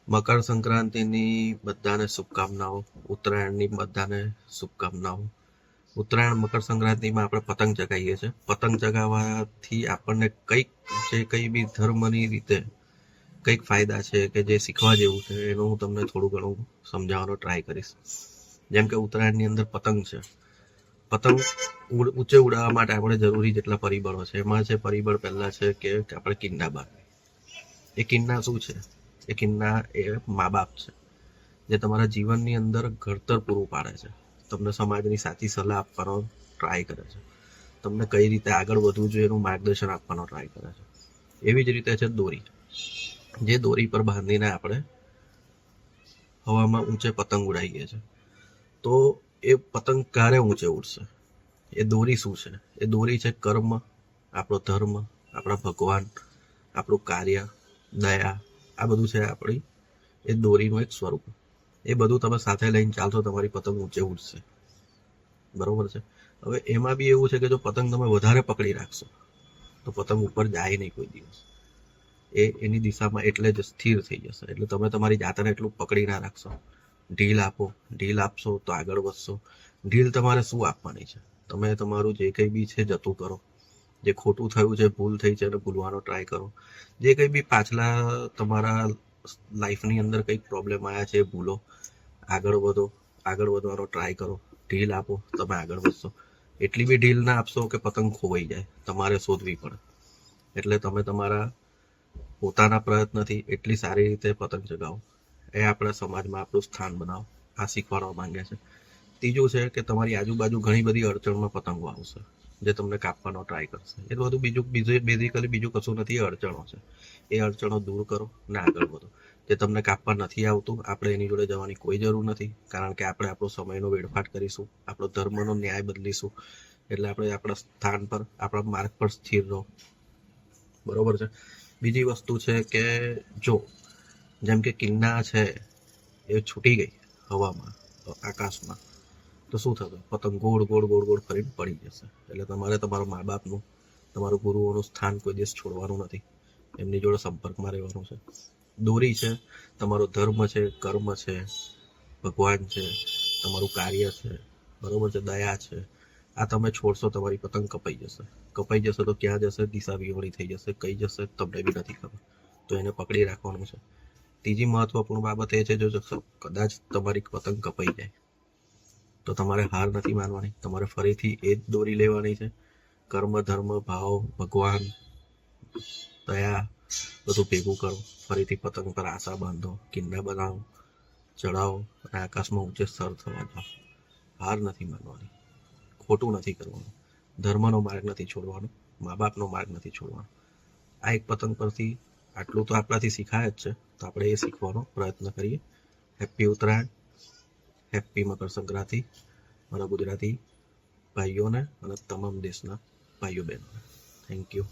મકર સંક્રાંતિની બધાને શુભકામનાઓ, ઉત્તરાયણની બધાને શુભકામનાઓ. ઉત્તરાયણ મકર સંક્રાંતિમાં આપણે પતંગ ચગાવીએ છીએ. પતંગ ચગાવવાથી આપણને કંઈ બી ધર્મની રીતે કંઈક ફાયદા છે કે જે શીખવા જેવું છે એનું હું તમને થોડું ઘણું સમજાવવાનો ટ્રાય કરીશ. જેમ કે ઉત્તરાયણની અંદર પતંગ છે. પતંગ ઊંચે ઉડાવવા માટે આપણે જરૂરી જેટલા પરિબળો છે એમાં છે પરિબળ પહેલા છે કે આપણે કિન્ના બાંધીએ. એ કિન્ના શું છે? એ કિન્ના એ મા બાપ છે જે તમારા જીવનની અંદર ઘડતર પૂરું પાડે છે, તમને સમાજની સાચી સલાહ આપવાનો ટ્રાય કરે છે, તમને કઈ રીતે આગળ વધવું જોઈએ એનું માર્ગદર્શન આપવાનો ટ્રાય કરે છે. એવી જ રીતે છે દોરી, જે દોરી પર બાંધીને આપણે હવામાં ઊંચે પતંગ ઉડાવીએ છીએ. તો એ પતંગ ક્યારે ઊંચે ઉડશે? એ દોરી શું છે? એ દોરી છે કર્મ, આપણો ધર્મ, આપણા ભગવાન, આપણું કાર્ય, દયા. આ બધું છે આપણી એ દોરીનું એક સ્વરૂપ. એ બધું તમે સાથે લઈને ચાલશો, તમારી પતંગ ઊંચે ઉડશે. બરોબર છે. હવે એમાં બી એવું છે કે જો પતંગ તમે વધારે પકડી રાખશો તો પતંગ ઉપર જાય નહીં કોઈ દિવસ. એ એની દિશામાં એટલે જ સ્થિર થઈ જશે. એટલે તમે તમારી જાતને એટલું પકડી ના રાખશો. ઢીલ આપો, ઢીલ આપશો તો આગળ વધશો. ઢીલ તમારે શું આપવાની છે? તમે તમારું જે કંઈ બી છે જતું કરો. જે ખોટું થયું છે, ભૂલ થઈ છે એને ભૂલવાનો ટ્રાય કરો. જે કંઈ બી પાછલા તમારા લાઈફની અંદર કંઈક પ્રોબ્લેમ આવ્યા છે ભૂલો. આગળ વધો, આગળ વધવાનો ટ્રાય કરો. ઢીલ આપો, તમે આગળ વધશો. એટલી બી ઢીલ ના આપશો કે પતંગ ખોવાઈ જાય, તમારે શોધવી પડે. એટલે તમે તમારા પોતાના પ્રયત્નથી એટલી સારી રીતે પતંગ ચગાવો, એ આપણા સમાજમાં આપણું સ્થાન બનાવો. આ શીખવાડવા માંગે છે. ત્રીજું છે કે તમારી આજુબાજુ ઘણી બધી અડચણમાં પતંગો આવશે જે તમને કાપવાનો ટ્રાય કરશે. એ બધું બેઝિકલી બીજું કશું નથી, એ અડચણો છે. એ અડચણો દૂર કરો ને આગળ વધો. જે તમને કાપવા નથી આવતું, આપણે એની જોડે જવાની કોઈ જરૂર નથી, કારણ કે આપણે આપણો સમયનો વેડફાટ કરીશું, આપણો ધર્મનો ન્યાય બદલીશું. એટલે આપણે આપણા સ્થાન પર, આપણા માર્ગ પર સ્થિર રહો. બરોબર છે. બીજી વસ્તુ છે કે જો જેમ કે કિન્ના છે એ છૂટી ગઈ હવામાં, આકાશમાં, તો શું થશે? પતંગ ગોળ ગોળ ગોળ ગોળ ફરીને પડી જશે. એટલે તમારે તમારા મા બાપનું, તમારું ગુરુઓનું સ્થાન કોઈ દિવસ છોડવાનું નથી, એમની જોડે સંપર્કમાં રહેવાનું છે. દોરી છે તમારો ધર્મ છે, કર્મ છે, ભગવાન છે, તમારું કાર્ય છે, બરોબર છે, દયા છે. આ તમે છોડશો, તમારી પતંગ કપાઈ જશે. કપાઈ જશે તો ક્યાં જશે? દિશા વિહોણી થઈ જશે. કઈ જશે તમને બી નથી ખબર. તો એને પકડી રાખવાનું છે. ત્રીજી મહત્વપૂર્ણ બાબત એ છે, જો કદાચ તમારી પતંગ કપાઈ જાય તો તમારે હાર નથી માનવાની. તમારે ફરીથી એ જ દોરી લેવાની છે. કર્મ, ધર્મ, ભાવ, ભગવાન, દયા બધું ભેગું કરો. ફરીથી પતંગ પર આશા બાંધો, કિન્ના બનાવો, ચડાવો અને આકાશમાં ઊંચે સર થવા જાઓ. હાર નથી માનવાની, ખોટું નથી કરવાનું, ધર્મનો માર્ગ નથી છોડવાનો, મા બાપનો માર્ગ નથી છોડવાનો. આ એક પતંગ પરથી આટલું તો આપણાથી શીખાય જ છે, તો આપણે એ શીખવાનો પ્રયત્ન કરીએ. હેપી ઉત્તરાયણ, હેપી મકર સંક્રાંતિ મારા ગુજરાતી ભાઈઓને અને તમામ દેશના ભાઈઓ બહેનોને. Thank you.